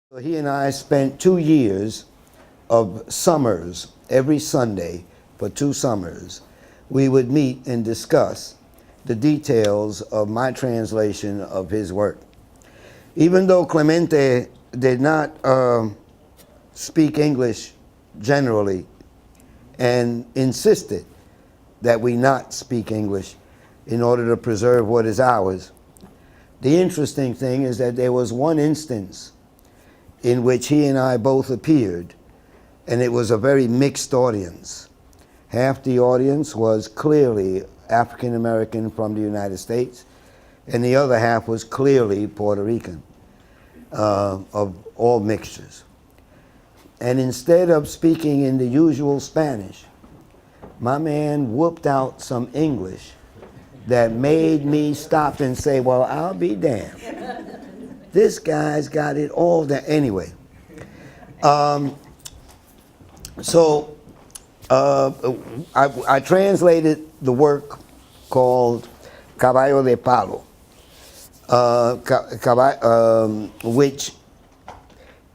So he and I spent 2 years of summers, every Sunday for 2 summers. We would meet and discuss the details of my translation of his work. Even though Clemente did not speak English generally and insisted that we not speak English in order to preserve what is ours, the interesting thing is that there was one instance in which he and I both appeared, and it was a very mixed audience. Half the audience was clearly African American from the United States, and the other half was clearly Puerto Rican, of all mixtures. And instead of speaking in the usual Spanish, my man whooped out some English that made me stop and say, well, I'll be damned. This guy's got it all there. Anyway, I translated the work called Caballo de Palo, which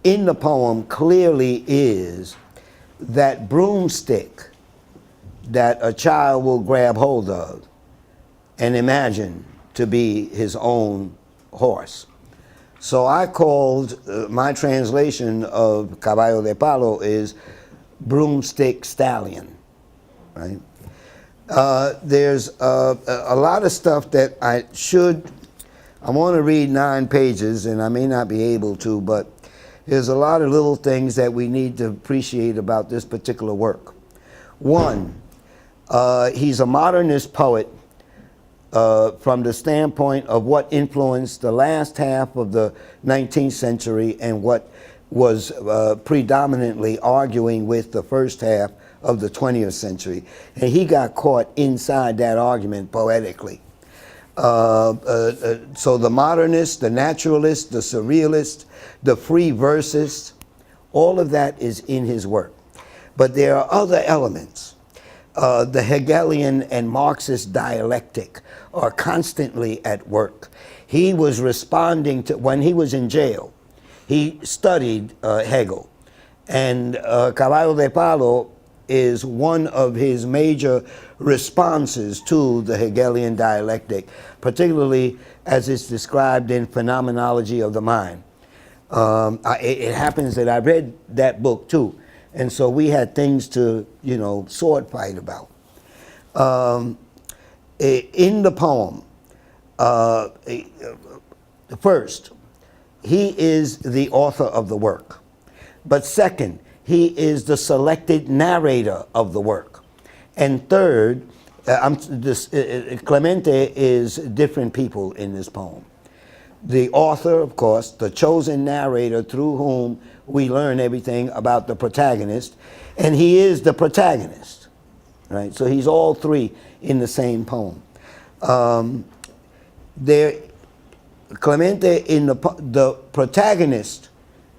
in the poem clearly is that broomstick that a child will grab hold of and imagine to be his own horse. So I called my translation of Caballo de Palo is broomstick stallion, right? There's a lot of stuff that I want to read 9 pages, and I may not be able to, but there's a lot of little things that we need to appreciate about this particular work. One, he's a modernist poet from the standpoint of what influenced the last half of the 19th century and what was predominantly arguing with the first half of the 20th century. And he got caught inside that argument poetically. So the modernist, the naturalist, the surrealist, the free versist, all of that is in his work. But there are other elements. The Hegelian and Marxist dialectic are constantly at work. He was responding to, when he was in jail, he studied Hegel. And Caballo de Palo is one of his major responses to the Hegelian dialectic, particularly as it's described in Phenomenology of the Mind. It happens that I read that book too. And so we had things to, sword fight about. In the poem, first, he is the author of the work. But second, he is the selected narrator of the work. And third, Clemente is different people in this poem. The author, of course, the chosen narrator through whom we learn everything about the protagonist, and he is the protagonist, right? So he's all three in the same poem. Clemente, in the protagonist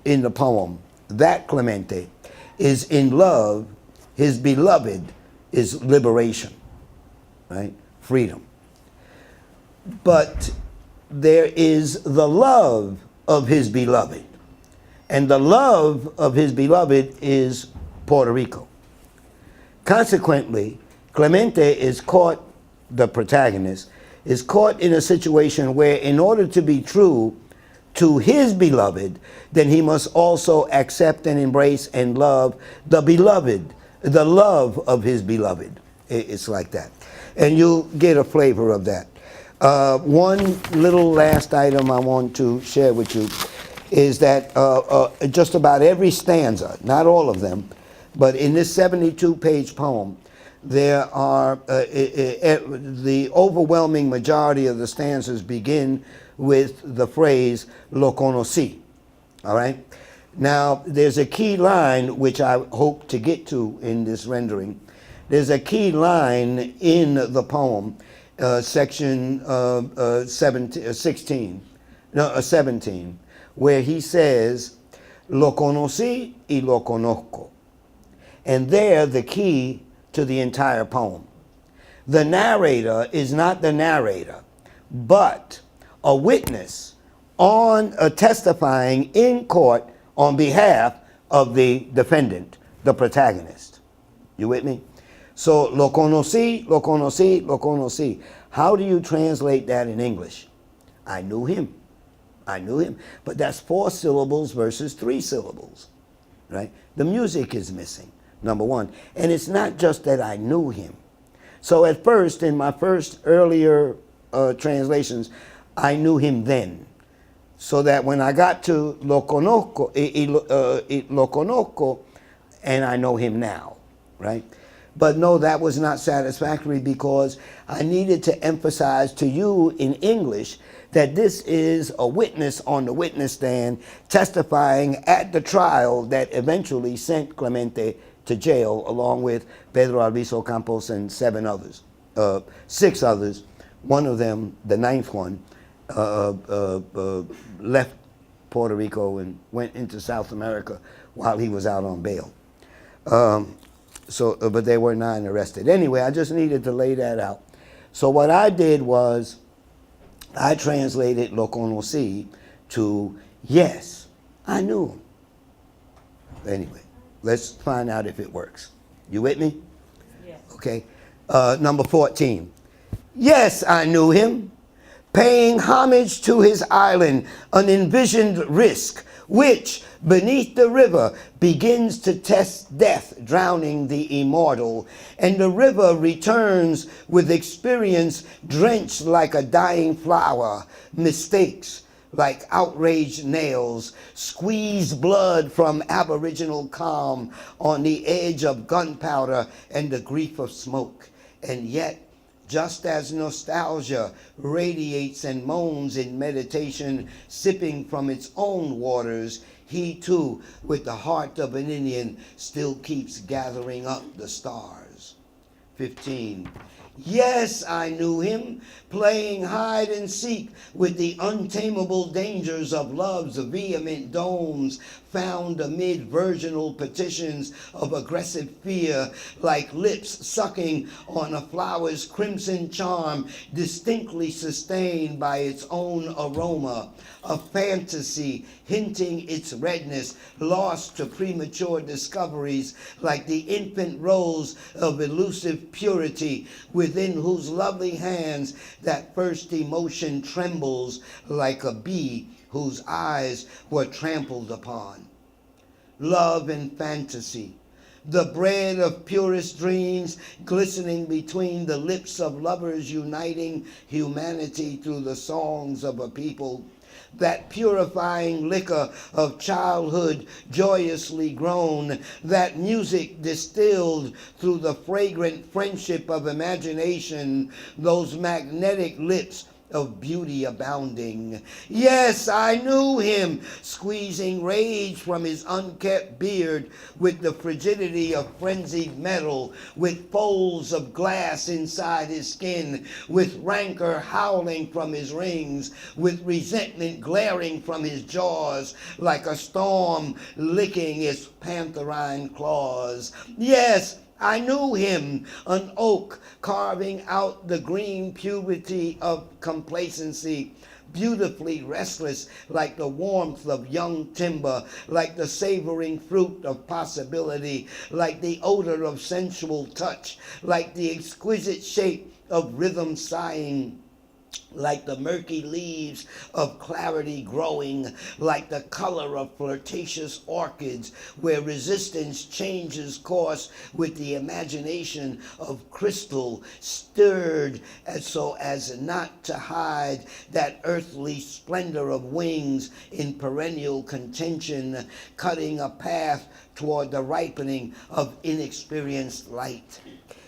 in the poem, that Clemente is in love. His beloved is liberation, right? Freedom. But there is the love of his beloved. And the love of his beloved is Puerto Rico. Consequently, Clemente is caught, the protagonist, is caught in a situation where in order to be true to his beloved, then he must also accept and embrace and love the beloved, the love of his beloved. It's like that. And you'll get a flavor of that. One little last item I want to share with you is that just about every stanza, not all of them, but in this 72-page poem, there are, the overwhelming majority of the stanzas begin with the phrase, lo conocí, all right? Now, there's a key line, which I hope to get to in this rendering. There's a key line in the poem, section 17, where he says, lo conocí y lo conozco. And there, the key to the entire poem. The narrator is not the narrator, but a witness on testifying in court on behalf of the defendant, the protagonist. You with me? So, lo conocí, lo conocí, lo conocí. How do you translate that in English? I knew him. I knew him. But that's 4 syllables versus 3 syllables, right? The music is missing, number one. And it's not just that I knew him. So at first, in my first earlier translations, I knew him then. So that when I got to lo conozco, lo conozco, and I know him now, right? But no, that was not satisfactory because I needed to emphasize to you in English that this is a witness on the witness stand testifying at the trial that eventually sent Clemente to jail along with Pedro Alviso Campos and 7 others, 6 others. One of them, the 9th one, left Puerto Rico and went into South America while he was out on bail. But they were not arrested. Anyway, I just needed to lay that out. So what I did was I translated lo conocí to yes, I knew him. Anyway, let's find out if it works. You with me? Yes. Okay. Number 14. Yes, I knew him. Paying homage to his island, an envisioned risk, which, beneath the river, begins to test death, drowning the immortal, and the river returns with experience drenched like a dying flower, mistakes like outraged nails, squeeze blood from aboriginal calm on the edge of gunpowder and the grief of smoke, and yet just as nostalgia radiates and moans in meditation, sipping from its own waters, he too, with the heart of an Indian, still keeps gathering up the stars. 15. Yes, I knew him, playing hide and seek with the untamable dangers of love's vehement domes, found amid virginal petitions of aggressive fear, like lips sucking on a flower's crimson charm, distinctly sustained by its own aroma, a fantasy hinting its redness, lost to premature discoveries, like the infant rose of elusive purity, within whose lovely hands that first emotion trembles like a bee whose eyes were trampled upon. Love and fantasy, the bread of purest dreams, glistening between the lips of lovers, uniting humanity through the songs of a people. That purifying liquor of childhood joyously grown, that music distilled through the fragrant friendship of imagination, those magnetic lips of beauty abounding. Yes, I knew him, squeezing rage from his unkept beard with the frigidity of frenzied metal, with folds of glass inside his skin, with rancor howling from his rings, with resentment glaring from his jaws, like a storm licking its pantherine claws. Yes, I knew him, an oak carving out the green puberty of complacency, beautifully restless like the warmth of young timber, like the savoring fruit of possibility, like the odor of sensual touch, like the exquisite shape of rhythm sighing, like the murky leaves of clarity growing, like the color of flirtatious orchids, where resistance changes course with the imagination of crystal, stirred so as not to hide that earthly splendor of wings in perennial contention, cutting a path toward the ripening of inexperienced light.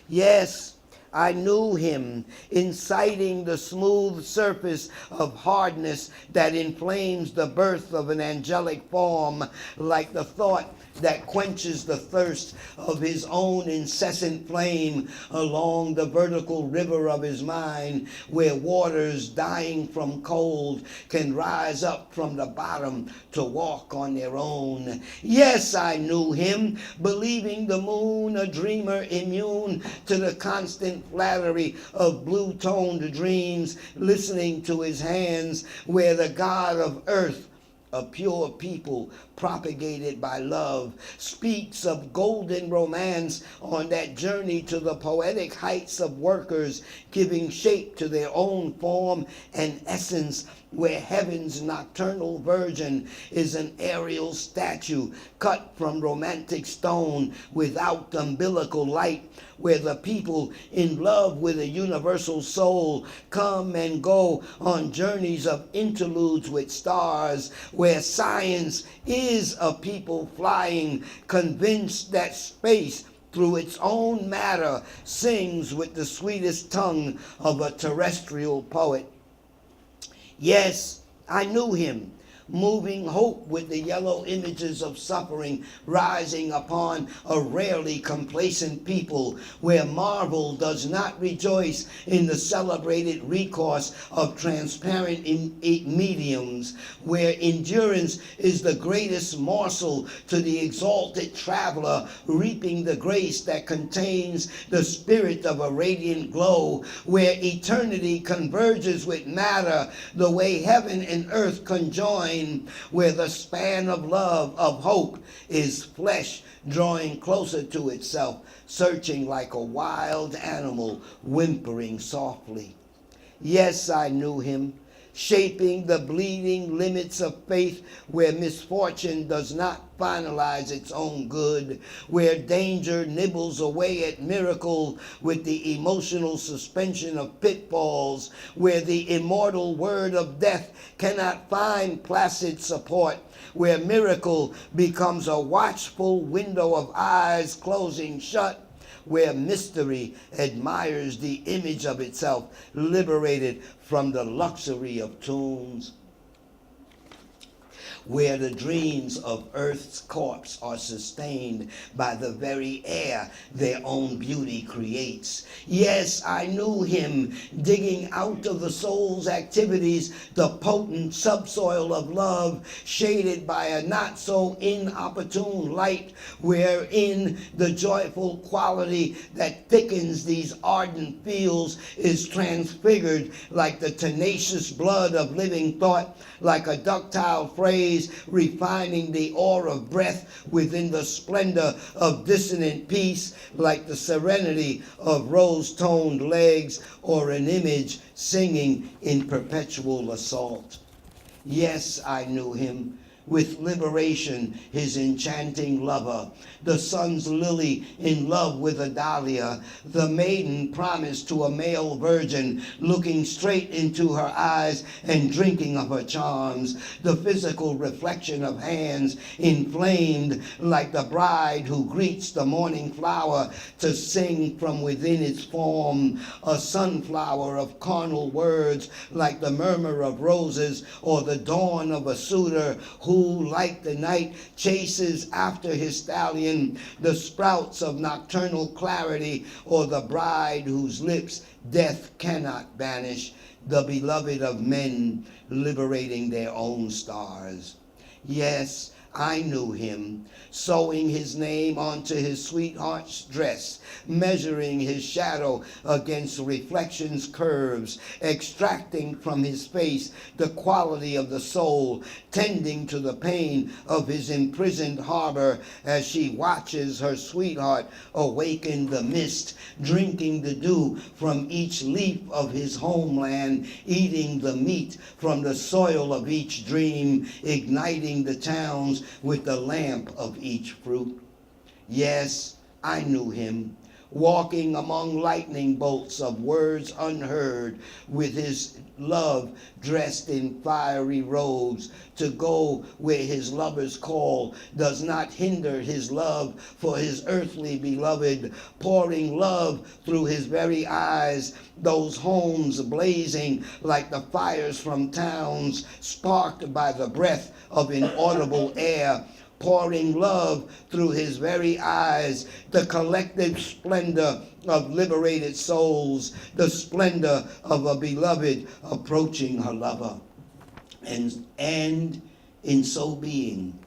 Yes, I knew him, inciting the smooth surface of hardness that inflames the birth of an angelic form, like the thought that quenches the thirst of his own incessant flame along the vertical river of his mind, where waters dying from cold can rise up from the bottom to walk on their own. Yes, I knew him, believing the moon a dreamer immune to the constant flattery of blue-toned dreams, listening to his hands, where the God of earth, a pure people, propagated by love, speaks of golden romance on that journey to the poetic heights of workers, giving shape to their own form and essence, where heaven's nocturnal virgin is an aerial statue cut from romantic stone without umbilical light, where the people in love with a universal soul come and go on journeys of interludes with stars, where science is a people flying, convinced that space through its own matter sings with the sweetest tongue of a terrestrial poet. Yes, I knew him, moving hope with the yellow images of suffering rising upon a rarely complacent people, where marvel does not rejoice in the celebrated recourse of transparent mediums, where endurance is the greatest morsel to the exalted traveler, reaping the grace that contains the spirit of a radiant glow, where eternity converges with matter the way heaven and earth conjoin, where the span of love, of hope, is flesh drawing closer to itself, searching like a wild animal, whimpering softly. Yes, I knew him, shaping the bleeding limits of faith, where misfortune does not finalize its own good, where danger nibbles away at miracle with the emotional suspension of pitfalls, where the immortal word of death cannot find placid support, where miracle becomes a watchful window of eyes closing shut, where mystery admires the image of itself, liberated from the luxury of tombs, where the dreams of earth's corpse are sustained by the very air their own beauty creates. Yes, I knew him, digging out of the soul's activities the potent subsoil of love, shaded by a not so inopportune light, wherein the joyful quality that thickens these ardent fields is transfigured like the tenacious blood of living thought, like a ductile phrase refining the ore of breath within the splendor of dissonant peace, like the serenity of rose-toned legs, or an image singing in perpetual assault. Yes, I knew him, with liberation, his enchanting lover, the sun's lily in love with a dahlia, the maiden promised to a male virgin, looking straight into her eyes and drinking of her charms, the physical reflection of hands inflamed like the bride who greets the morning flower to sing from within its form, a sunflower of carnal words like the murmur of roses, or the dawn of a suitor who, like the night, chases after his stallion, the sprouts of nocturnal clarity, or the bride whose lips death cannot banish, the beloved of men liberating their own stars. Yes, I knew him, sewing his name onto his sweetheart's dress, measuring his shadow against reflection's curves, extracting from his face the quality of the soul, tending to the pain of his imprisoned harbor as she watches her sweetheart awaken the mist, drinking the dew from each leaf of his homeland, eating the meat from the soil of each dream, igniting the towns with the lamp of each fruit. Yes, I knew him, walking among lightning bolts of words unheard, with his love dressed in fiery robes, to go where his lover's call does not hinder his love for his earthly beloved, pouring love through his very eyes, those homes blazing like the fires from towns, sparked by the breath of inaudible air, pouring love through his very eyes, the collective splendor of liberated souls, the splendor of a beloved approaching her lover. And in so being,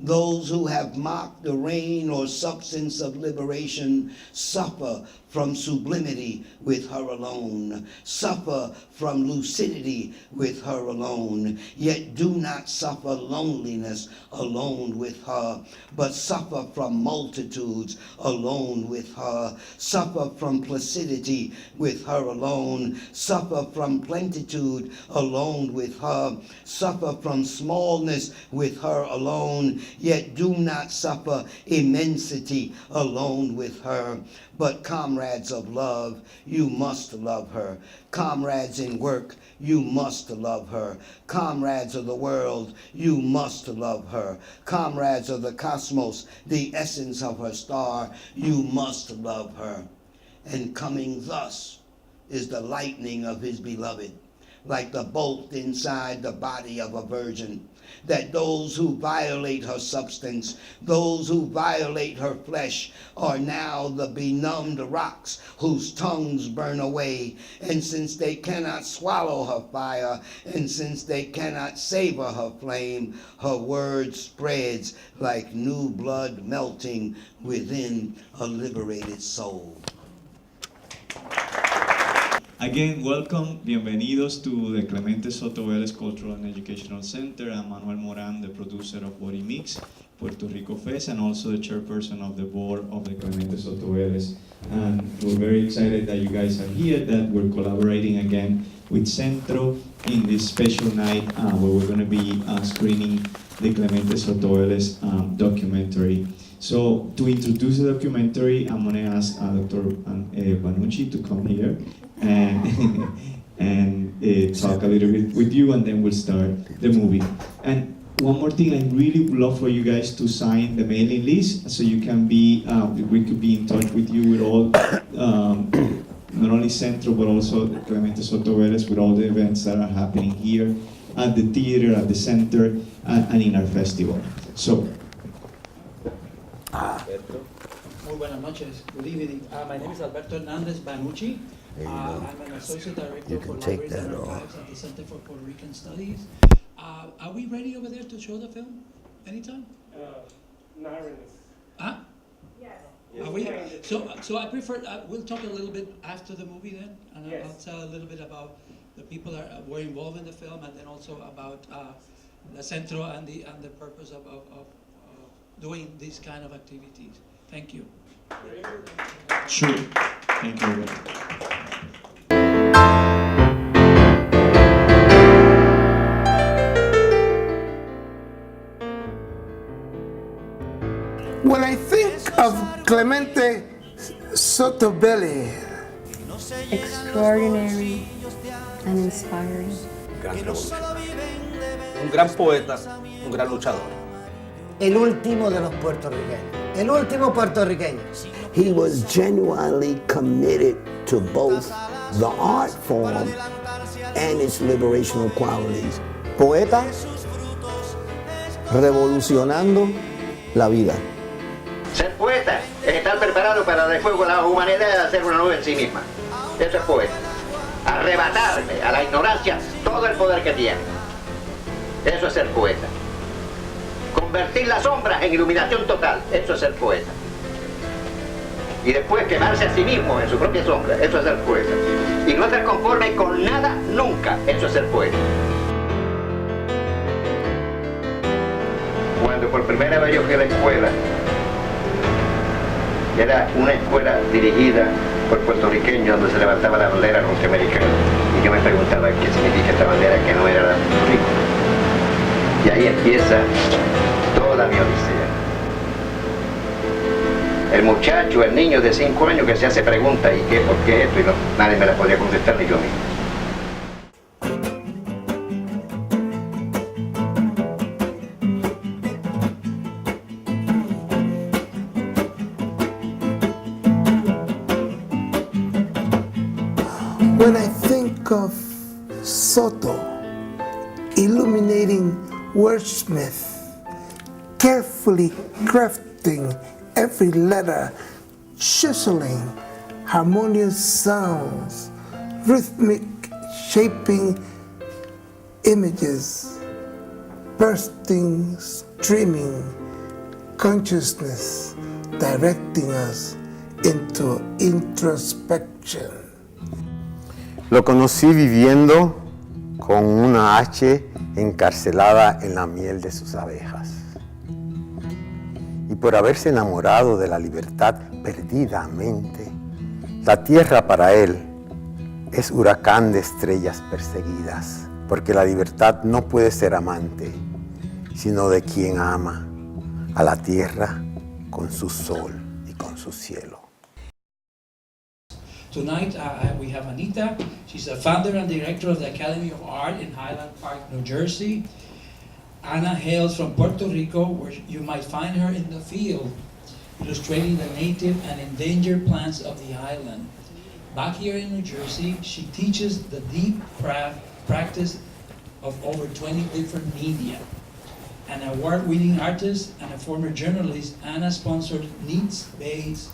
Those who have mocked the reign or substance of liberation suffer from sublimity with her alone, suffer from lucidity with her alone, yet do not suffer loneliness alone with her, but suffer from multitudes alone with her, suffer from placidity with her alone, suffer from plenitude alone with her, suffer from smallness with her alone, yet do not suffer immensity alone with her. But comrades of love, you must love her. Comrades in work, you must love her. Comrades of the world, you must love her. Comrades of the cosmos, the essence of her star, you must love her. And coming thus is the lightning of his beloved, like the bolt inside the body of a virgin, that those who violate her substance, those who violate her flesh, are now the benumbed rocks whose tongues burn away. And since they cannot swallow her fire, and since they cannot savor her flame, her word spreads like new blood melting within a liberated soul. Again, welcome, bienvenidos to the Clemente Soto Vélez Cultural and Educational Center. I'm Manuel Moran, the producer of Body Mix, Puerto Rico Fest, and also the chairperson of the board of the Clemente Soto Vélez. And we're very excited that you guys are here, that we're collaborating again with Centro in this special night where we're going to be screening the Clemente Soto Vélez documentary. So to introduce the documentary, I'm going to ask Dr. Banucci to come here and talk a little bit with you, and then we'll start the movie. And one more thing, I really would love for you guys to sign the mailing list so you can be, we could be in touch with you with all, not only Centro, but also Clemente Soto Vélez with all the events that are happening here at the theater, at the center, and in our festival. So. Muy buenas noches. Good evening. My name is Alberto Hernandez Banucci. I'm an associate director for Libraries and Archives at the Center for Puerto Rican Studies. Are we ready over there to show the film? Anytime? Not really. Huh? Yes. Are we? So I prefer, we'll talk a little bit after the movie then, and Yes. I'll tell a little bit about the people that were involved in the film, and then also about the Centro and the purpose of doing these kind of activities. Thank you. Sure. Thank you. When I think of Clemente Soto Vélez, extraordinary and inspiring. Gran revolución. Un gran poeta, un gran luchador. El último de los puertorriqueños. El último puertorriqueño. He was genuinely committed to both the art form and its liberational qualities. Poeta revolucionando la vida. Ser poeta es estar preparado para dar fuego a la humanidad y hacer una nube en sí misma. Eso es poeta. Arrebatarle a la ignorancia todo el poder que tiene. Eso es ser poeta. Convertir las sombras en iluminación total. Eso es ser poeta. Y después quemarse a sí mismo en su propia sombra. Eso es ser poeta. Y no estar conforme con nada nunca. Eso es ser poeta. Cuando por primera vez yo fui a la escuela, era una escuela dirigida por puertorriqueños donde se levantaba la bandera norteamericana. Y yo me preguntaba qué significa esta bandera que no era la de Puerto Rico. Y ahí empieza toda mi odisea. El muchacho, el niño de 5 años que se hace preguntas y qué, por qué esto, y no, nadie me la podía contestar ni yo mismo. when I think of Soto, illuminating wordsmith, carefully crafting every letter, chiseling harmonious sounds, rhythmic shaping images, bursting, streaming, consciousness directing us into introspection. Lo conocí viviendo con una H encarcelada en la miel de sus abejas. Y por haberse enamorado de la libertad perdidamente, la tierra para él es huracán de estrellas perseguidas, porque la libertad no puede ser amante, sino de quien ama a la tierra con su sol y con su cielo. Tonight we have Anita. She's the founder and director of the Academy of Art in Highland Park, New Jersey. Ana hails from Puerto Rico, where you might find her in the field, illustrating the native and endangered plants of the island. Back here in New Jersey, she teaches the deep craft practice of over 20 different media. An award-winning artist and a former journalist, Ana sponsored needs-based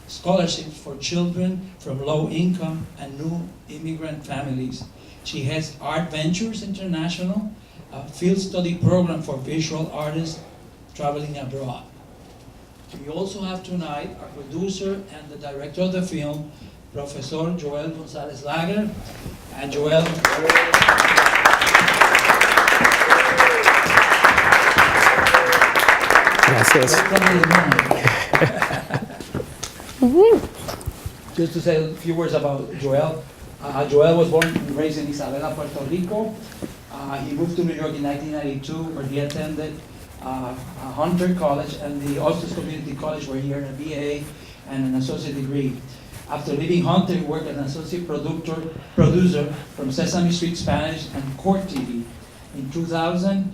scholarships for children from low-income and new immigrant families. She heads Art Ventures International, a field study program for visual artists traveling abroad. We also have tonight our producer and the director of the film, Professor Joel González Lager. And Joel, Gracias. Just to say a few words about Joel. Joel was born and raised in Isabela, Puerto Rico. He moved to New York in 1992, where he attended Hunter College and the Ostos Community College, where he earned a BA and an associate degree. After leaving Hunter, he worked as an associate producer from Sesame Street Spanish and Court TV. In 2000,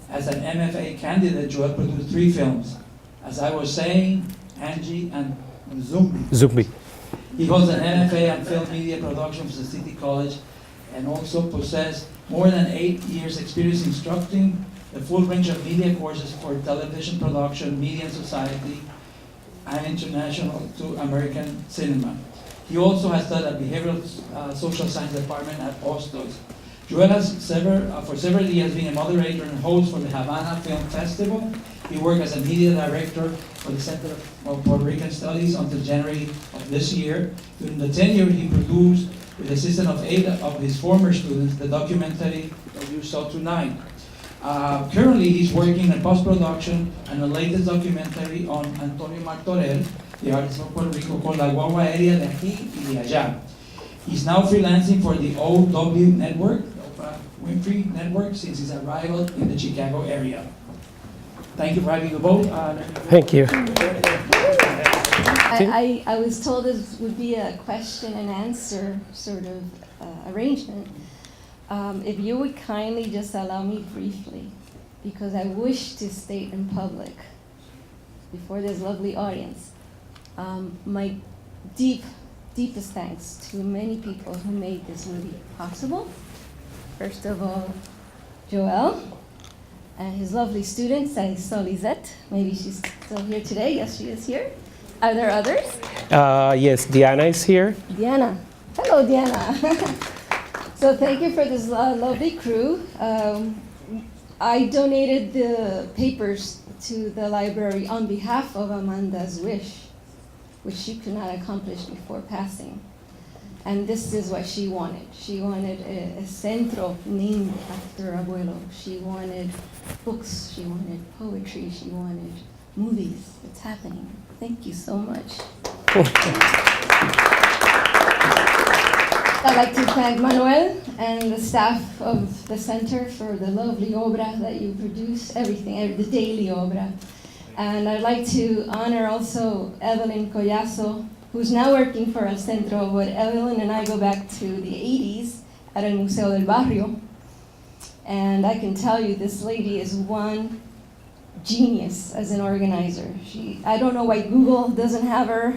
as an MFA candidate, Joel produced 3 films. As I was saying, Angie and Zumbi. He holds an MFA on film media production from the City College and also possesses more than 8 years experience instructing the full range of media courses for television production, media and society, and international to American cinema. He also has taught at behavioral social science department at Ostos. Joel has for several years been a moderator and host for the Havana Film Festival. He worked as a media director for the Center of Puerto Rican Studies until January of this year. During the tenure, he produced, with the assistance of 8 of his former students, the documentary that you saw tonight. Currently, he's working in post-production and the latest documentary on Antonio Martorell, the artist from Puerto Rico, called La Guagua Aérea de Aquí y de Allá. He's now freelancing for the OW Network, the Oprah Winfrey Network, since his arrival in the Chicago area. Thank you for having a vote. Thank you. I was told this would be a question and answer sort of arrangement. If you would kindly just allow me briefly, because I wish to state in public, before this lovely audience, my deepest thanks to many people who made this movie possible. First of all, Joel and his lovely students. I saw Lisette. Maybe she's still here today. Yes, she is here. Are there others? Yes, Diana is here. Diana. Hello, Diana. So thank you for this lovely crew. I donated the papers to the library on behalf of Amanda's wish, which she could not accomplish before passing. And this is what she wanted. She wanted a centro named after Abuelo. She wanted books. She wanted poetry. She wanted movies. It's happening. Thank you so much. I'd like to thank Manuel and the staff of the center for the lovely obra that you produce, everything, the daily obra. And I'd like to honor also Evelyn Collazo, who's now working for El Centro, but Evelyn and I go back to the 80s at El Museo del Barrio. And I can tell you this lady is one genius as an organizer. I don't know why Google doesn't have her.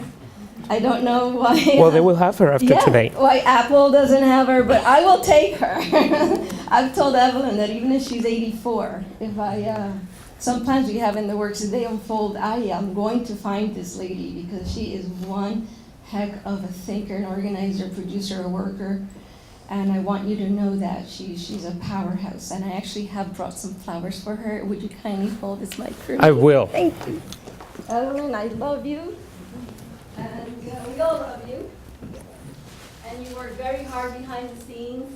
I don't know why. Well, they will have her after today. Why Apple doesn't have her, but I will take her. I've told Evelyn that even if she's 84, sometimes we have in the works, as they unfold, I am going to find this lady because she is one heck of a thinker, an organizer, producer, a worker. And I want you to know that she's a powerhouse. And I actually have brought some flowers for her. Would you kindly hold this mic for me? I will. Thank you. Evelyn, I love you. And we all love you. And you work very hard behind the scenes.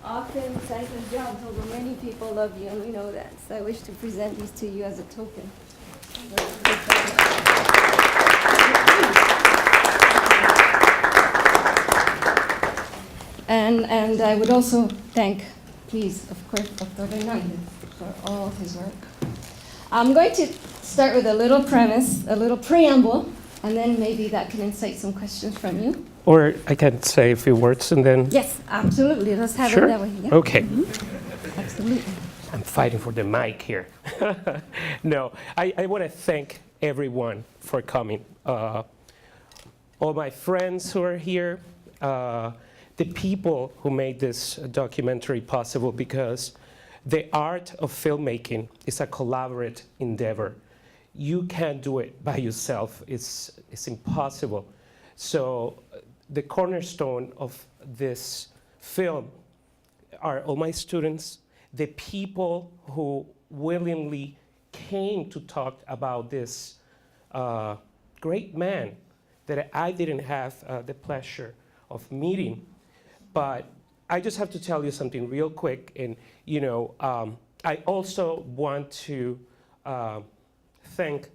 Often thankless jobs, although many people love you, and we know that. So I wish to present these to you as a token. And I would also thank, please, of course, Dr. Hernandez for all his work. I'm going to start with a little premise, a little preamble, and then maybe that can incite some questions from you. Or I can say a few words and then... Yes, absolutely. Let's have Sure? it that way. Yeah. Okay. Mm-hmm. Absolutely. I'm fighting for the mic here. No, I want to thank everyone for coming. All my friends who are here, the people who made this documentary possible, because the art of filmmaking is a collaborative endeavor. You can't do it by yourself. It's impossible. So the cornerstone of this film are all my students, the people who willingly came to talk about this great man that I didn't have the pleasure of meeting. But I just have to tell you something real quick. And I also want to thank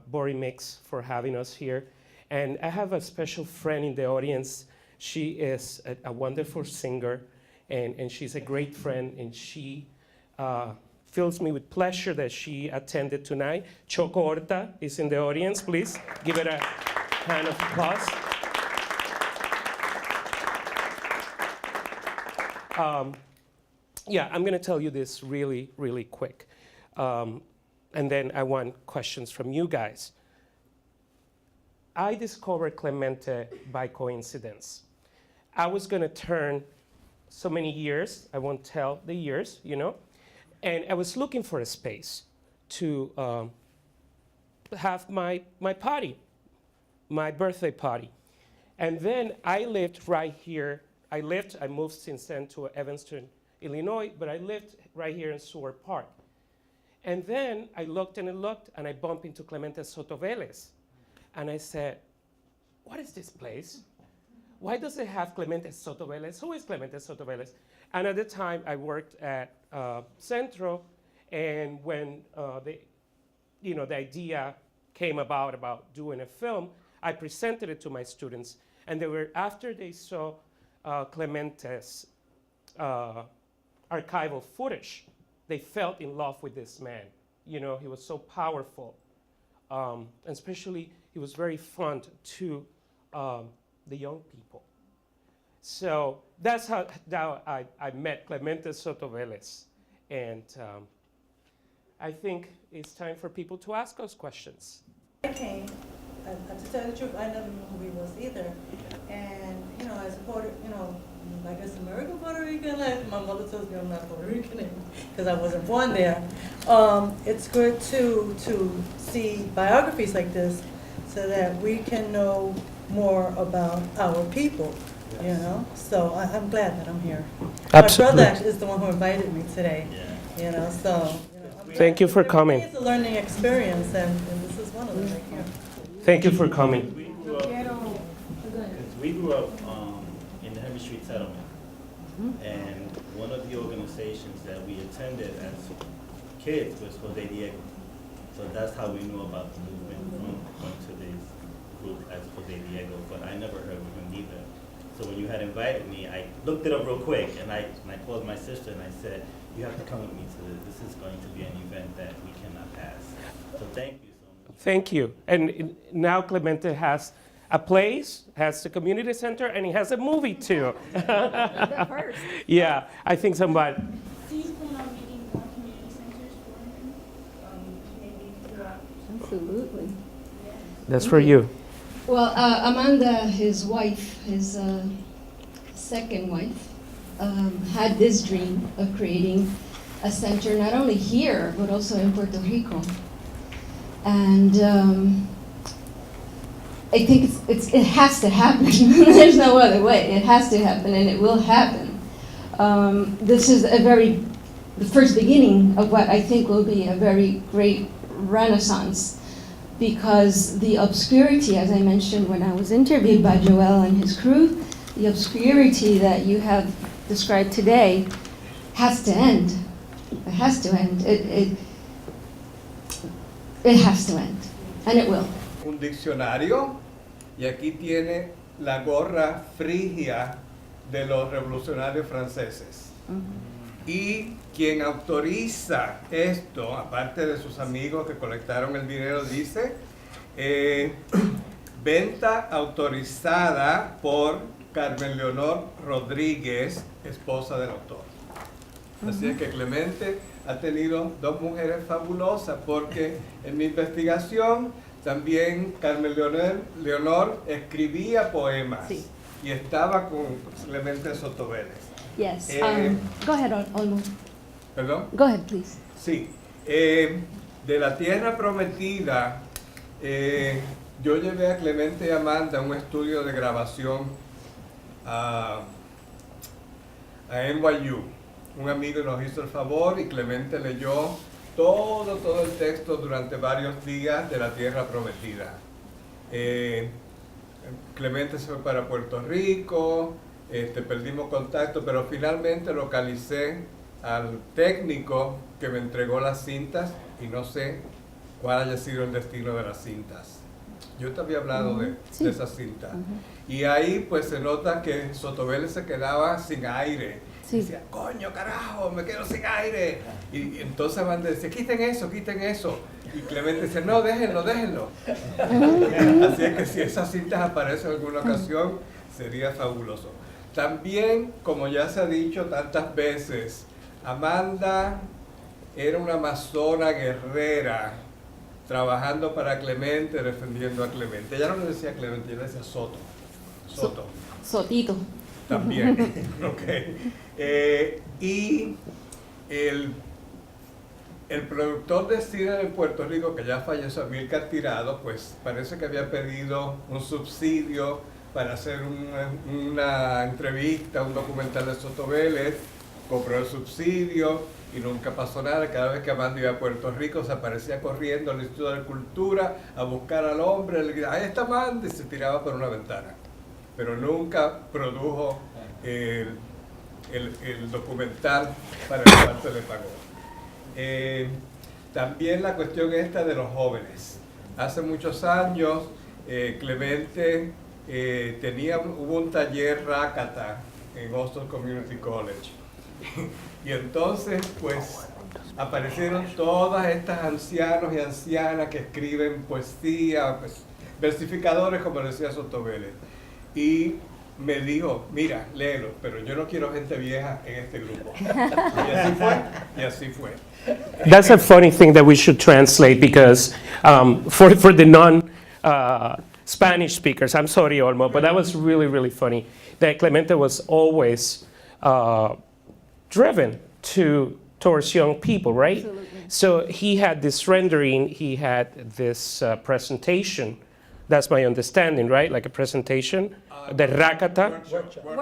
Bori Mix for having us here. And I have a special friend in the audience. She is a wonderful singer, and she's a great friend, and she fills me with pleasure that she attended tonight. Choco Horta is in the audience. Please give it a hand of applause. Yeah, I'm going to tell you this really, really quick. And then I want questions from you guys. I discovered Clemente by coincidence. I was going to turn so many years, I won't tell the years, and I was looking for a space to have my party, my birthday party. And then I lived right here. I moved since then to Evanston, Illinois, but I lived right here in Seward Park. And then I looked, and I bumped into Clemente Soto Vélez. And I said, what is this place? Why does it have Clemente Soto Vélez? Who is Clemente Soto Vélez? And at the time, I worked at Centro, and when the idea came about doing a film, I presented it to my students, and after they saw Clemente's archival footage, they fell in love with this man. He was so powerful. And especially, he was very fond to the young people. So that's how I met Clemente Soto Vélez. And I think it's time for people to ask us questions. I came, to tell the truth, I never knew who he was either. And, as a I guess American Puerto Rican, like my mother tells me I'm not Puerto Rican because I wasn't born there. It's good to see biographies like this so that we can know more about our people, So I'm glad that I'm here. Absolutely. My brother actually is the one who invited me today, Thank you for coming. It's a learning experience, and this is one of them right here. Thank you for coming. We grew up in the Henry Street Settlement, and one of the organizations that we attended as kids was Jose Diego. So that's how we knew about the movement from going to this group as Jose Diego, but I never heard of him either. So when you had invited me, I looked it up real quick, and I called my sister and I said, you have to come with me to this. This is going to be an event that we cannot pass. So thank you so much. Thank you. And now Clemente has a place, has a community center, and he has a movie too. The first. Yeah, I think somebody. Do you plan on making more community centers for him? Maybe throughout? Absolutely. That's for you. Well, Amanda, his wife, his second wife, had this dream of creating a center not only here, but also in Puerto Rico. And I think it has to happen. There's no other way. It has to happen, and it will happen. This is the first beginning of what I think will be a very great renaissance, because the obscurity, as I mentioned when I was interviewed by Joel and his crew, the obscurity that you have described today has to end. It has to end. It has to end, and it will. Un diccionario, y aquí tiene la gorra frigia de los revolucionarios franceses. Y quien autoriza esto, aparte de sus amigos que colectaron el dinero, dice venta autorizada por Carmen Leonor Rodríguez, esposa del autor. Así es que Clemente ha tenido dos mujeres fabulosas, porque en mi investigación también Carmen Leonor escribía poemas, sí, y estaba con Clemente Soto Vélez. Yes. Go ahead, Olmo. ¿Perdón? Go ahead, please. Sí. De la Tierra Prometida, yo llevé a Clemente y Amanda a un estudio de grabación a NYU. Un amigo nos hizo el favor y Clemente leyó todo el texto durante varios días de la Tierra Prometida. Clemente se fue para Puerto Rico, perdimos contacto, pero finalmente localicé al técnico que me entregó las cintas y no sé cuál haya sido el destino de las cintas. Yo te había hablado de esas cintas. Y ahí pues se nota que Soto Vélez se quedaba sin aire. Sí. Decía, coño, carajo, me quedo sin aire. Y entonces Amanda decía, quiten eso, quiten eso. Y Clemente decía, no, déjenlo, déjenlo. Así es que si esas cintas aparecen en alguna ocasión, sería fabuloso. También, como ya se ha dicho tantas veces, Amanda era una amazona guerrera, trabajando para Clemente, defendiendo a Clemente. Ella no le decía Clemente, ella le decía Soto. Soto. Sotito. También, ok. Y el productor de cine de Puerto Rico, que ya falleció, Amílcar Tirado, pues parece que había pedido un subsidio para hacer una entrevista, un documental de Soto Vélez, compró el subsidio y nunca pasó nada. Cada vez que Amanda iba a Puerto Rico se aparecía corriendo al Instituto de Cultura a buscar al hombre, le gritaba, ahí está Amanda, y se tiraba por una ventana. Pero nunca produjo el documental para el cual se le pagó. También la cuestión esta de los jóvenes. Hace muchos años Clemente hubo un taller Rácata en Boston Community College. Y entonces pues aparecieron todas estas ancianos y ancianas que escriben poesía, pues, versificadores, como decía Soto Vélez. Y me dijo, mira, léelo, pero yo no quiero gente vieja en este grupo. Y así fue, y así fue. That's a funny thing that we should translate, because for the Spanish speakers, I'm sorry, Olmo, but that was really, really funny. That Clemente was always driven towards young people, right? Absolutely. So he had this rendering, he had this presentation. That's my understanding, right? Like a presentation, the Rakata,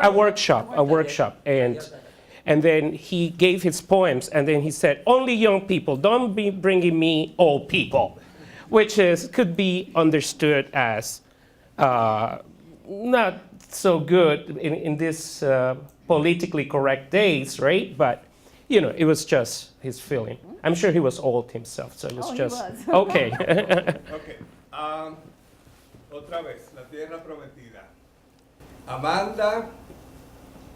a workshop, and then he gave his poems, and then he said, only young people, don't be bringing me old people, which could be understood as not so good in this politically correct days, right? But, you know, it was just his feeling. I'm sure he was old himself, so it was just, he was. Okay. Okay. Otra vez, la Tierra Prometida. Amanda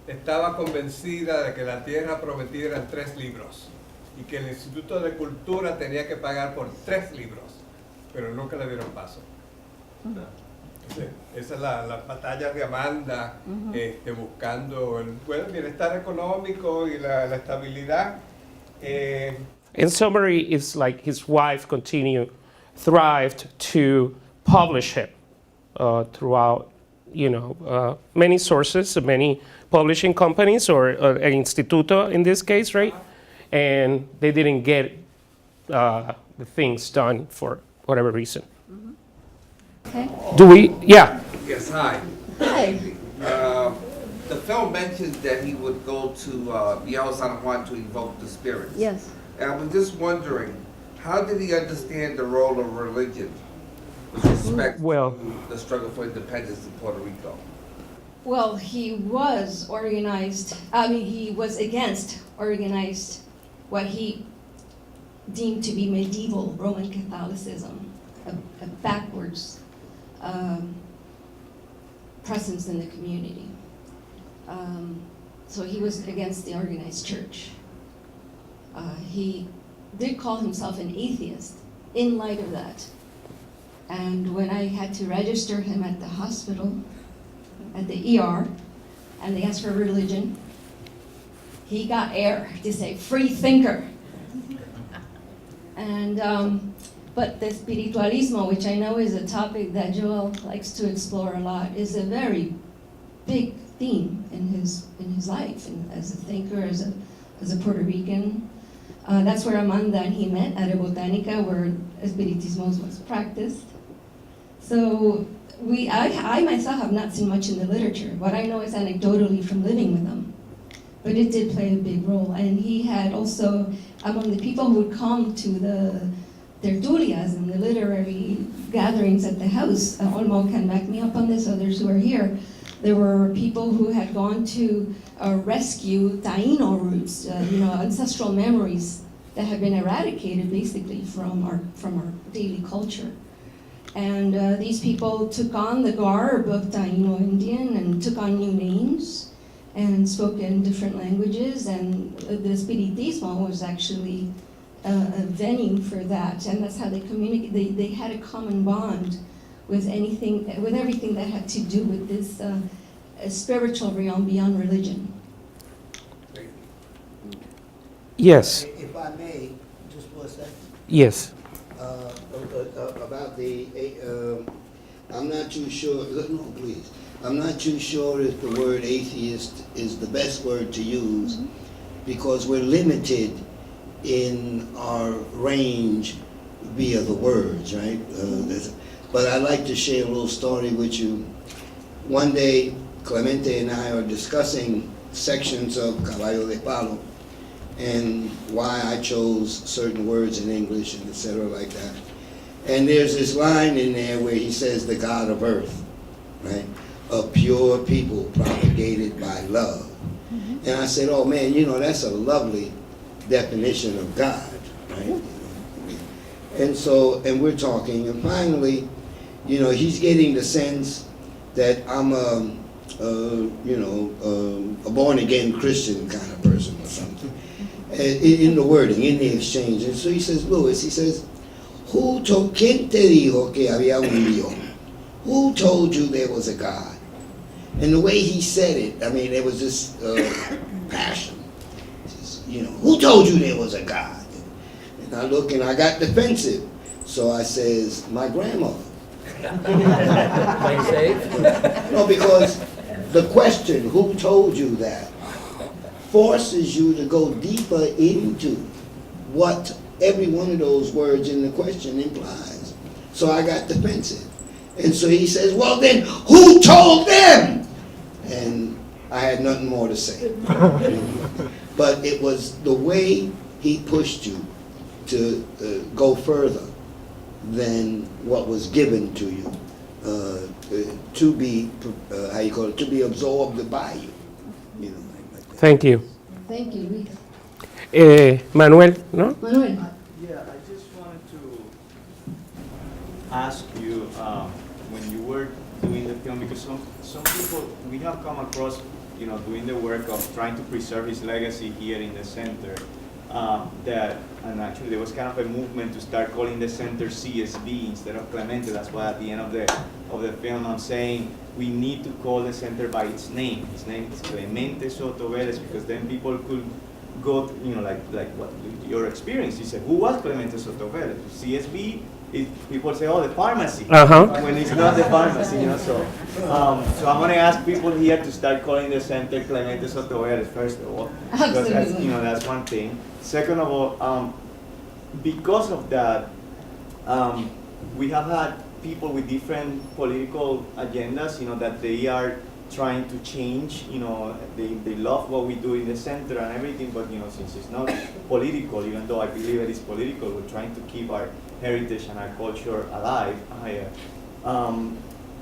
estaba convencida de que la Tierra Prometida eran 3 libros y que el Instituto de Cultura tenía que pagar por 3 libros, pero nunca le dieron paso. Entonces, esa es la batalla de Amanda, buscando el bienestar económico y la estabilidad. In summary, it's like his wife thrived to publish him throughout, many sources, many publishing companies, or an instituto in this case, right? And they didn't get the things done for whatever reason. Okay. Do we? Yeah. Yes, hi. Hi. The film mentions that he would go to Viejo San Juan to evoke the spirits. Yes. And I was just wondering, how did he understand the role of religion with respect to the struggle for independence in Puerto Rico? Well, he was organized, I mean, he was against organized, what he deemed to be medieval Roman Catholicism, a backwards presence in the community. So he was against the organized church. He did call himself an atheist in light of that. And when I had to register him at the hospital, at the ER, and they asked for religion, he got air to say free thinker. And but the spiritualismo, which I know is a topic that Joel likes to explore a lot, is a very big theme in his life, and as a thinker, as a Puerto Rican. That's where Amanda and he met, at a botanica where Espiritismo was practiced. So I myself have not seen much in the literature. What I know is anecdotally from living with them. But it did play a big role. And he had also, among the people who would come to the tertulias and the literary gatherings at the house, Olmo can back me up on this, others who are here, there were people who had gone to rescue Taino roots, ancestral memories that had been eradicated basically from our daily culture. And these people took on the garb of Taino Indian and took on new names and spoke in different languages, and the Spiritismo was actually a venue for that, and that's how they communicate. They had a common bond with everything that had to do with this spiritual realm beyond religion. Yes. If I may, just for a second. Yes. About the, I'm not too sure, no, please. I'm not too sure if the word atheist is the best word to use, because we're limited in our range via the words, right? But I'd like to share a little story with you. One day, Clemente and I are discussing sections of Caballo de Palo and why I chose certain words in English and etc. like that. And there's this line in there where he says, the God of earth, right? A pure people propagated by love. And I said, oh man, that's a lovely definition of God, right? And we're talking, and finally, he's getting the sense that I'm a born-again Christian kind of person or something. In the wording, in the exchange. And so he says, Louis, he says, ¿Quién te dijo que había un Dios? Who told you there was a God? And the way he said it, I mean, there was this passion. Just, who told you there was a God? And I look and I got defensive. So I says, my grandmother. No, because the question, who told you that, forces you to go deeper into what every one of those words in the question implies. So I got defensive. And so he says, well then, who told them? And I had nothing more to say. But it was the way he pushed you to go further than what was given to you, to be, to be absorbed by you. Thank you. Thank you, Luis. Manuel, no? Manuel. Yeah, I just wanted to ask you, when you were doing the film, because some people, we have come across, doing the work of trying to preserve his legacy here in the center, and actually there was kind of a movement to start calling the center CSB instead of Clemente. That's why at the end of the film I'm saying we need to call the center by its name. Its name is Clemente Soto Vélez, because then people could go, like what your experience. You said, who was Clemente Soto Vélez? CSB, people say, oh, the pharmacy, when it's not the pharmacy, So I'm going to ask people here to start calling the center Clemente Soto Vélez, first of all, because that's, that's one thing. Second of all, because of that, we have had people with different political agendas, that they are trying to change, they love what we do in the center and everything, but since it's not political, even though I believe it is political, we're trying to keep our heritage and our culture alive.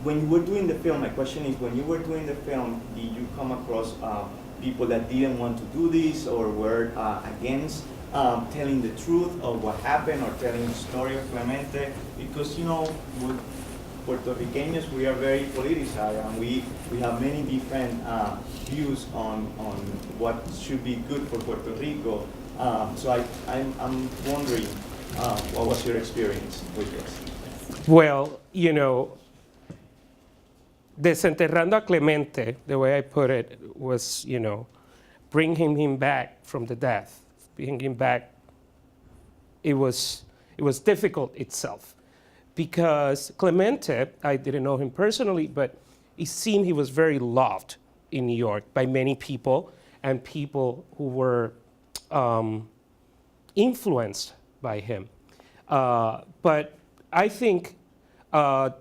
When you were doing the film, my question is, when you were doing the film, did you come across people that didn't want to do this or were against telling the truth of what happened or telling the story of Clemente? Because, with Puerto Ricans, we are very politicized and we have many different views on what should be good for Puerto Rico. So I'm wondering, what was your experience with this? Well, desenterrando a Clemente, the way I put it, was, bringing him back from the death, bringing him back. It was difficult itself, because Clemente, I didn't know him personally, but it seemed he was very loved in New York by many people and people who were influenced by him. But I think I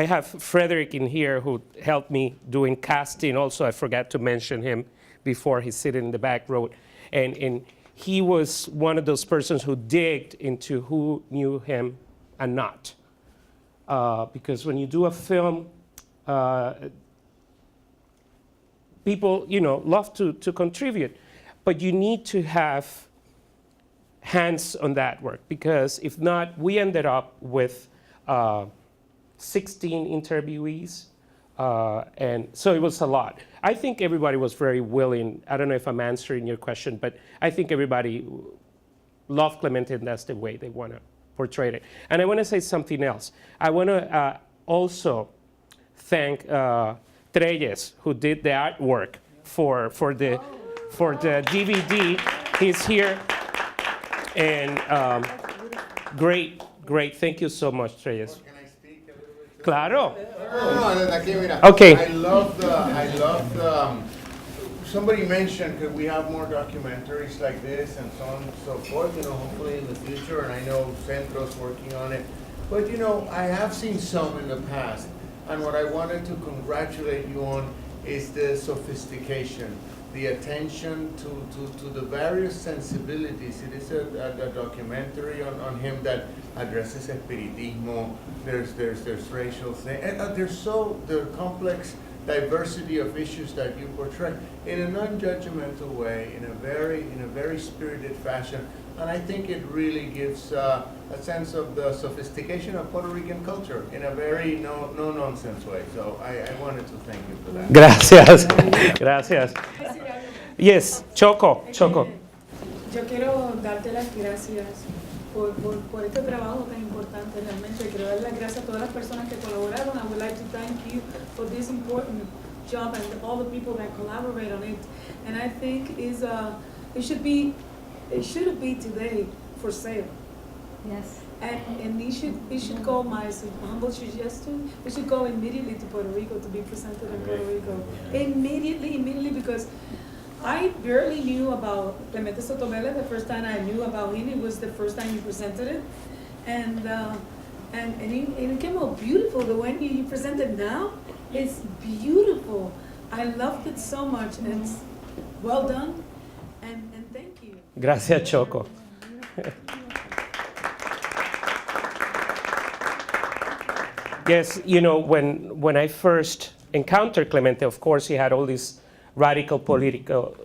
have Frederick in here who helped me doing casting. Also, I forgot to mention him before. He's sitting in the back row. And he was one of those persons who digged into who knew him and not. Because when you do a film, people, love to contribute. But you need to have hands on that work. Because if not, we ended up with 16 interviewees, and so it was a lot. I think everybody was very willing. I don't know if I'm answering your question, but I think everybody loved Clemente, and that's the way they want to portray it. And I want to say something else. I want to also thank Treyes, who did the artwork for the DVD. He's here, and great. Thank you so much, Treyes. Claro. Okay. I love the somebody mentioned that we have more documentaries like this and so on and so forth, hopefully in the future, and I know Centro's working on it. But I have seen some in the past, and what I wanted to congratulate you on is the sophistication, the attention to the various sensibilities. It is a documentary on him that addresses espiritismo. There's racial thing, and the complex diversity of issues that you portray in a non-judgmental way, in a very spirited fashion, and I think it really gives a sense of the sophistication of Puerto Rican culture in a very no-nonsense way. So I wanted to thank you for that. Gracias. Yes, Choco. Yo quiero darte las gracias por este trabajo tan importante realmente. Quiero dar las gracias a todas las personas que colaboraron. I would like to thank you for this important job and all the people that collaborate on it. And I think it should be today for sale. Yes. And it should go, my humble suggestion, it should go immediately to Puerto Rico to be presented in Puerto Rico. Immediately, because I barely knew about Clemente Soto Vélez. The first time I knew about him, it was the first time he presented it. And it came out beautiful. The way you present it now, it's beautiful. I loved it so much, and it's well done, and thank you. Gracias, Choco. Yes, when I first encountered Clemente, of course, he had all these radical political,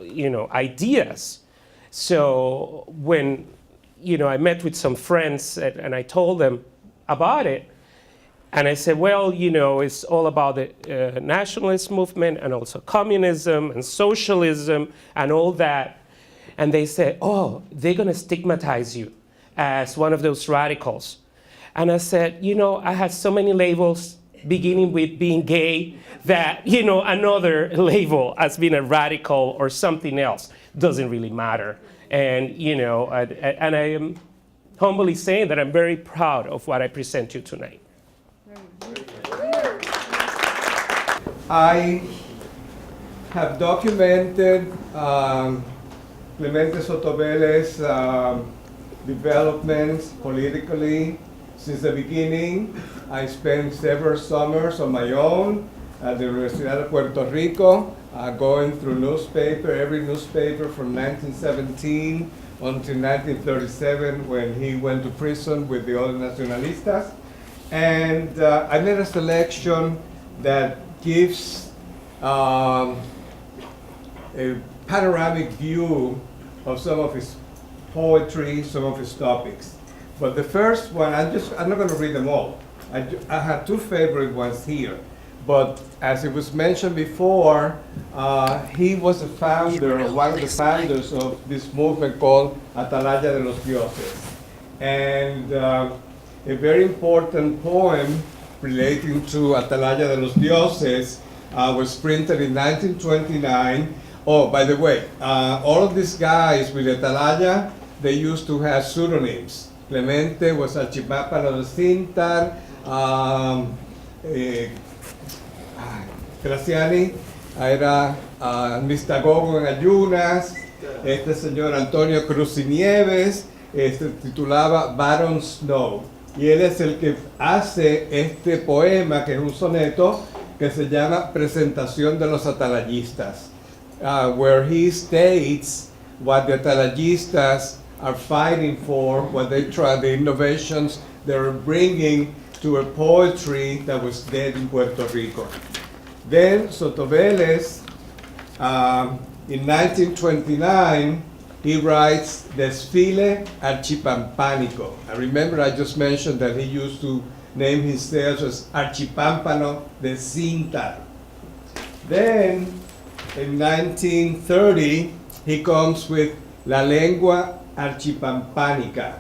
ideas. So when, I met with some friends and I told them about it, and I said, well, it's all about the nationalist movement and also communism and socialism and all that. And they said, oh, they're going to stigmatize you as one of those radicals. And I said, I had so many labels beginning with being gay that, another label as being a radical or something else doesn't really matter. And, and I am humbly saying that I'm very proud of what I present you tonight. I have documented Clemente Soto Vélez developments politically, Since the beginning, I spent several summers on my own at the Universidad de Puerto Rico, going through every newspaper from 1917 until 1937 when he went to prison with the other nationalistas. And I made a selection that gives a panoramic view of some of his poetry, some of his topics. But the first one, I'm not going to read them all. I have two favorite ones here. But as it was mentioned before, he was a founder, one of the founders of this movement called Atalaya de los Dioses. And a very important poem relating to Atalaya de los Dioses was printed in 1929. Oh, by the way, all of these guys with Atalaya, they used to have pseudonyms. Clemente was Archipápano de Cintar, Graciani era Mistagogo en ayunas, este señor Antonio Cruz y Nieves se titulaba Baron Snow, y él es el que hace este poema, que es un soneto, que se llama Presentación de los Atalayistas, where he states what the Atalayistas are fighting for, what they try, the innovations they're bringing to a poetry that was dead in Puerto Rico. Then Soto Vélez, in 1929, he writes Desfile Archipampánico. I remember I just mentioned that he used to name himself as Archipámpano de Cintar. Then, in 1930, he comes with La Lengua Archipampánica,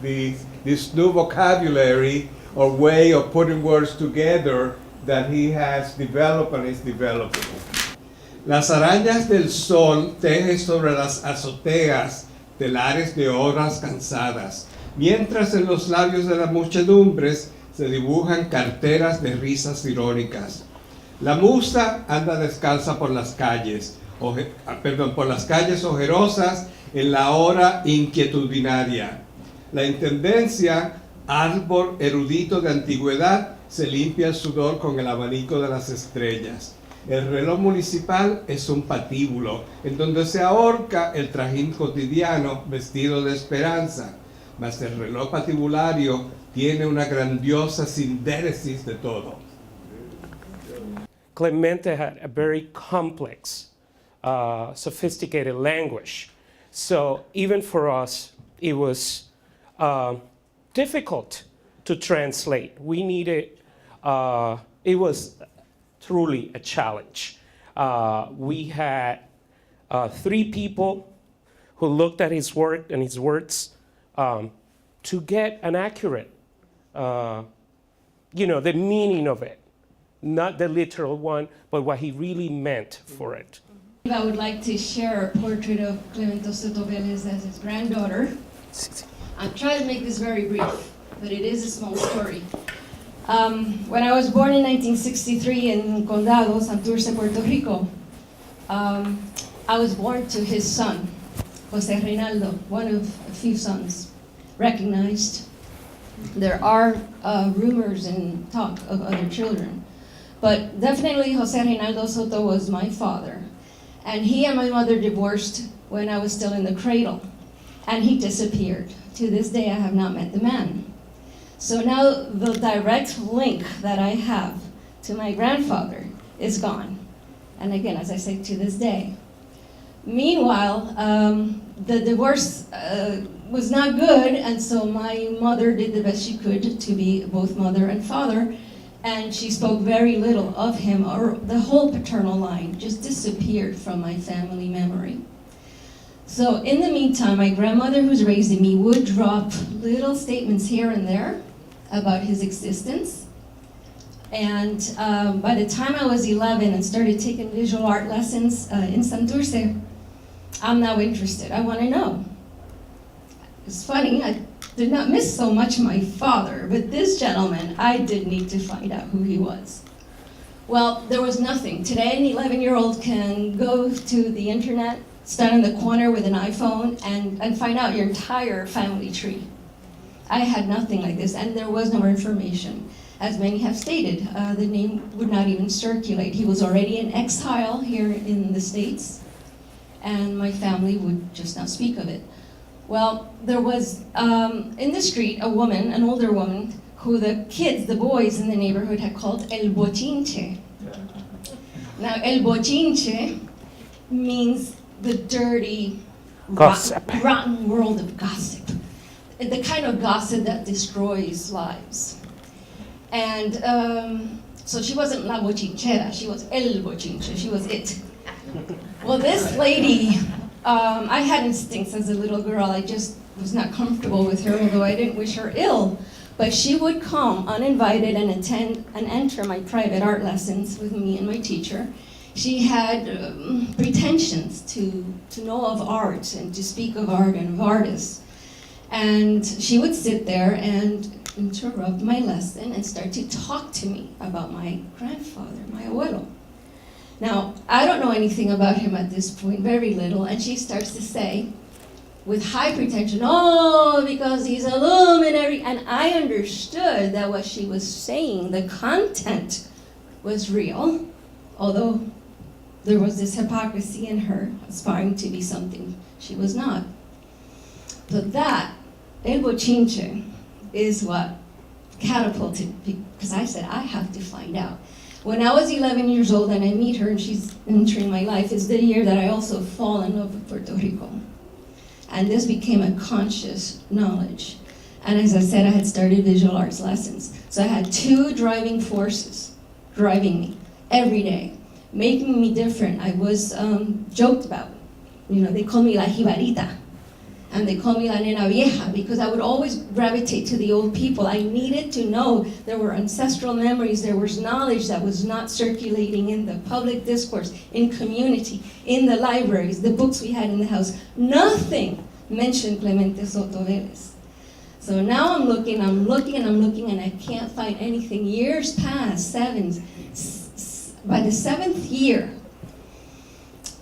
this new vocabulary or way of putting words together that he has developed and is developing. Las arañas del sol tejen sobre las azoteas telares de horas cansadas, mientras en los labios de las muchedumbres se dibujan carteras de risas irónicas. La musa anda descalza por las calles, por las calles ojerosas en la hora inquietudinaria. La intendencia, árbol erudito de antigüedad, se limpia el sudor con el abanico de las estrellas. El reloj municipal es un patíbulo, en donde se ahorca el trajín cotidiano vestido de esperanza, mas el reloj patibulario tiene una grandiosa sindéresis de todo. Clemente had a very complex, sophisticated language. So even for us, it was difficult to translate. We needed, it was truly a challenge. We had 3 people who looked at his work and his words to get an accurate, the meaning of it. Not the literal one, but what he really meant for it. I would like to share a portrait of Clemente Soto Vélez as his granddaughter. I'm trying to make this very brief, but it is a small story. When I was born in 1963 in Condado, Santurce, Puerto Rico, I was born to his son, Jose Reinaldo, one of a few sons recognized. There are rumors and talk of other children, but definitely Jose Reinaldo Soto was my father. And he and my mother divorced when I was still in the cradle, and he disappeared. To this day, I have not met the man. So now the direct link that I have to my grandfather is gone. And again, as I say, to this day. Meanwhile, the divorce was not good, and so my mother did the best she could to be both mother and father, and she spoke very little of him, or the whole paternal line just disappeared from my family memory. So in the meantime, my grandmother, who's raising me, would drop little statements here and there about his existence. And by the time I was 11 and started taking visual art lessons in Santurce, I'm now interested. I want to know. It's funny, I did not miss so much my father, but this gentleman, I did need to find out who he was. Well, there was nothing. Today, an 11-year-old can go to the internet, stand in the corner with an iPhone, and find out your entire family tree. I had nothing like this, and there was no information. As many have stated, the name would not even circulate. He was already in exile here in the States, and my family would just not speak of it. Well, there was in the street a woman, an older woman, who the kids, the boys in the neighborhood had called El Bochinche. Now, El Bochinche means the dirty, rotten world of gossip. The kind of gossip that destroys lives. And so she wasn't La Bochinchera, she was El Bochinche, she was it. Well, this lady, I had instincts as a little girl. I just was not comfortable with her, although I didn't wish her ill. But she would come uninvited and attend and enter my private art lessons with me and my teacher. She had pretensions to know of art and to speak of art and of artists. And she would sit there and interrupt my lesson and start to talk to me about my grandfather, my abuelo. Now, I don't know anything about him at this point, very little, and she starts to say, with high pretension, oh, because he's a luminary. And I understood that what she was saying, the content was real, although there was this hypocrisy in her, aspiring to be something she was not. But that, El Bochinche, is what catapulted, because I said, I have to find out. When I was 11 years old and I meet her and she's entering my life, is the year that I also fall in love with Puerto Rico. And this became a conscious knowledge. And as I said, I had started visual arts lessons. So I had two driving forces driving me every day, making me different. I was joked about. You know, they called me La Jibarita. And they called me La Nena Vieja because I would always gravitate to the old people. I needed to know there were ancestral memories, there was knowledge that was not circulating in the public discourse, in community, in the libraries, the books we had in the house. Nothing mentioned Clemente Soto Vélez. So now I'm looking, and I can't find anything. Years pass, by the 7th year,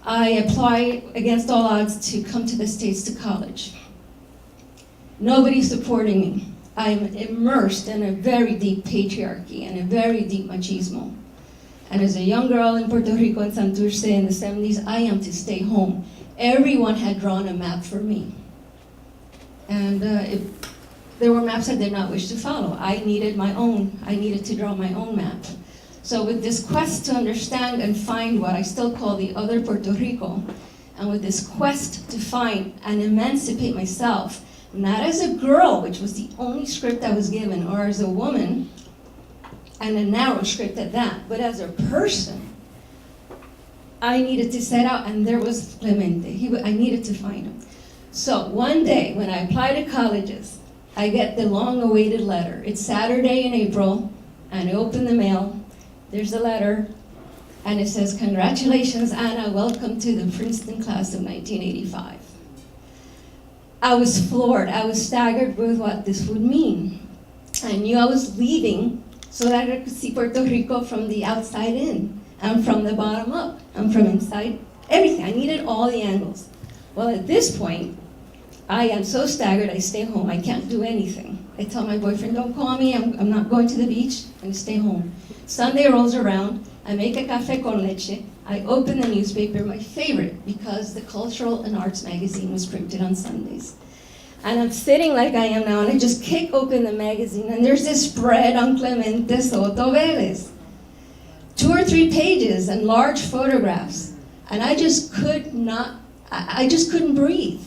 I applied against all odds to come to the States to college. Nobody's supporting me. I'm immersed in a very deep patriarchy and a very deep machismo. And as a young girl in Puerto Rico and Santurce in the 70s, I am to stay home. Everyone had drawn a map for me. And there were maps I did not wish to follow. I needed my own. I needed to draw my own map. So with this quest to understand and find what I still call the other Puerto Rico, and with this quest to find and emancipate myself, not as a girl, which was the only script I was given, or as a woman, and a narrow script at that, but as a person, I needed to set out, and there was Clemente. I needed to find him. So one day, when I apply to colleges, I get the long-awaited letter. It's Saturday in April, and I open the mail. There's a letter, and it says, congratulations, Anna, welcome to the Princeton class of 1985. I was floored, I was staggered with what this would mean. I knew I was leaving so that I could see Puerto Rico from the outside in, and from the bottom up, and from inside, everything. I needed all the angles. Well, at this point, I am so staggered, I stay home, I can't do anything. I tell my boyfriend, don't call me, I'm not going to the beach, I'm gonna stay home. Sunday rolls around, I make a café con leche, I open the newspaper, my favorite, because the Cultural and Arts magazine was printed on Sundays. And I'm sitting like I am now, and I just kick open the magazine, and there's this spread on Clemente Soto Vélez. 2 or 3 pages and large photographs, and I just couldn't breathe.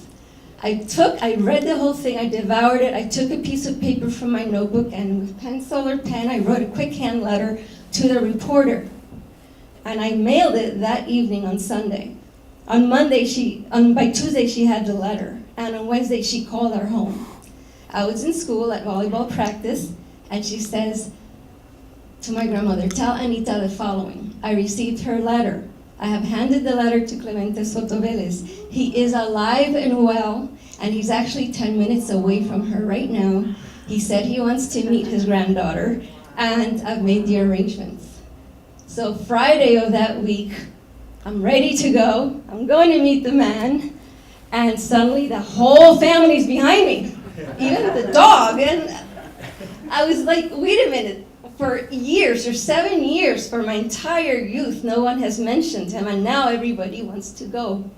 I read the whole thing, I devoured it, I took a piece of paper from my notebook, and with pencil or pen, I wrote a quick hand letter to the reporter. And I mailed it that evening on Sunday. On Monday, by Tuesday, she had the letter, and on Wednesday, she called our home. I was in school at volleyball practice, and she says to my grandmother, tell Anita the following. I received her letter. I have handed the letter to Clemente Soto Vélez. He is alive and well, and he's actually 10 minutes away from her right now. He said he wants to meet his granddaughter, and I've made the arrangements. So Friday of that week, I'm ready to go. I'm going to meet the man, and suddenly the whole family's behind me. even the dog. And I was like, wait a minute, for years, for 7 years, for my entire youth, no one has mentioned him, and now everybody wants to go.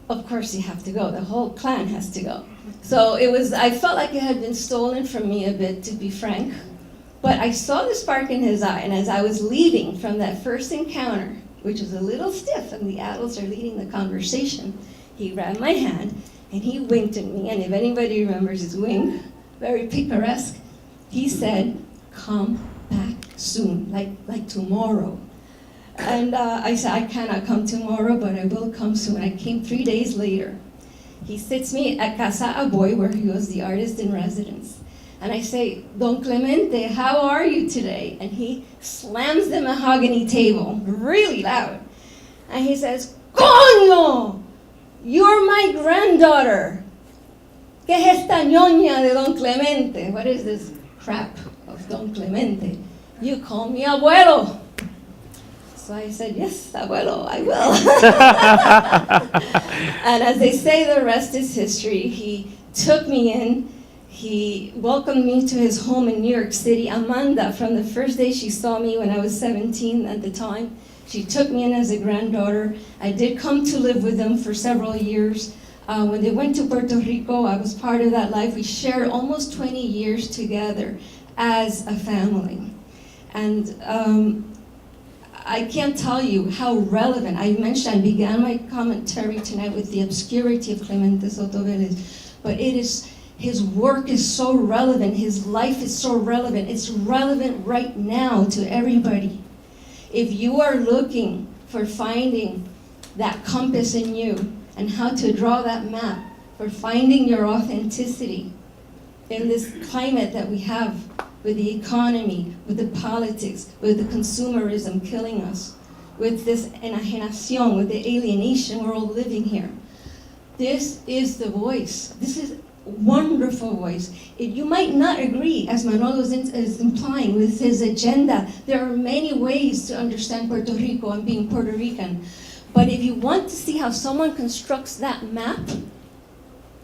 Of course you have to go, the whole clan has to go. So I felt like it had been stolen from me a bit, to be frank. But I saw the spark in his eye, and as I was leaving from that first encounter, which was a little stiff, and the adults are leading the conversation, he grabbed my hand, and he winked at me, and if anybody remembers his wink, very picaresque, he said, "Come back soon," like tomorrow. And I said, "I cannot come tomorrow, but I will come soon." I came 3 days later. He sits me at Casa Aboy, where he was the artist in residence. And I say, "Don Clemente, how are you today?" And he slams the mahogany table really loud. And he says, "Coño! You're my granddaughter. ¿Qué es esta ñoña de Don Clemente? What is this crap of Don Clemente? You call me abuelo." So I said, "Yes, abuelo, I will." And as they say, the rest is history. He took me in. He welcomed me to his home in New York City. Amanda, from the first day she saw me when I was 17 at the time, she took me in as a granddaughter. I did come to live with them for several years. When they went to Puerto Rico, I was part of that life. We shared almost 20 years together as a family. And I can't tell you how relevant. I began my commentary tonight with the obscurity of Clemente Soto Vélez, but his work is so relevant, his life is so relevant. It's relevant right now to everybody. If you are looking for finding that compass in you and how to draw that map for finding your authenticity in this climate that we have, with the economy, with the politics, with the consumerism killing us, with this enajenación, with the alienation we're all living here. This is the voice. This is a wonderful voice. You might not agree, as Manolo is implying, with his agenda. There are many ways to understand Puerto Rico and being Puerto Rican. But if you want to see how someone constructs that map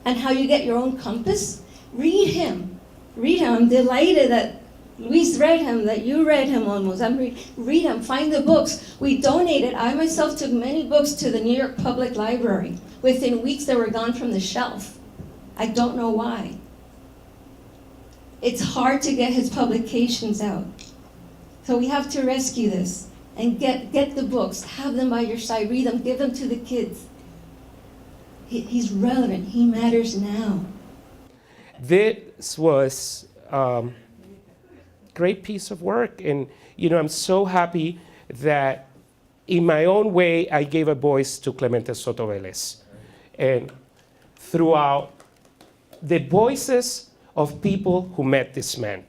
and how you get your own compass, read him. Read him. I'm delighted that Luis read him, that you read him almost. Read him. Find the books. We donated. I myself took many books to the New York Public Library. Within weeks, they were gone from the shelf. I don't know why. It's hard to get his publications out. So we have to rescue this and get the books. Have them by your side. Read them. Give them to the kids. He's relevant. He matters now. This was a great piece of work, and I'm so happy that in my own way I gave a voice to Clemente Soto Vélez. And throughout the voices of people who met this man.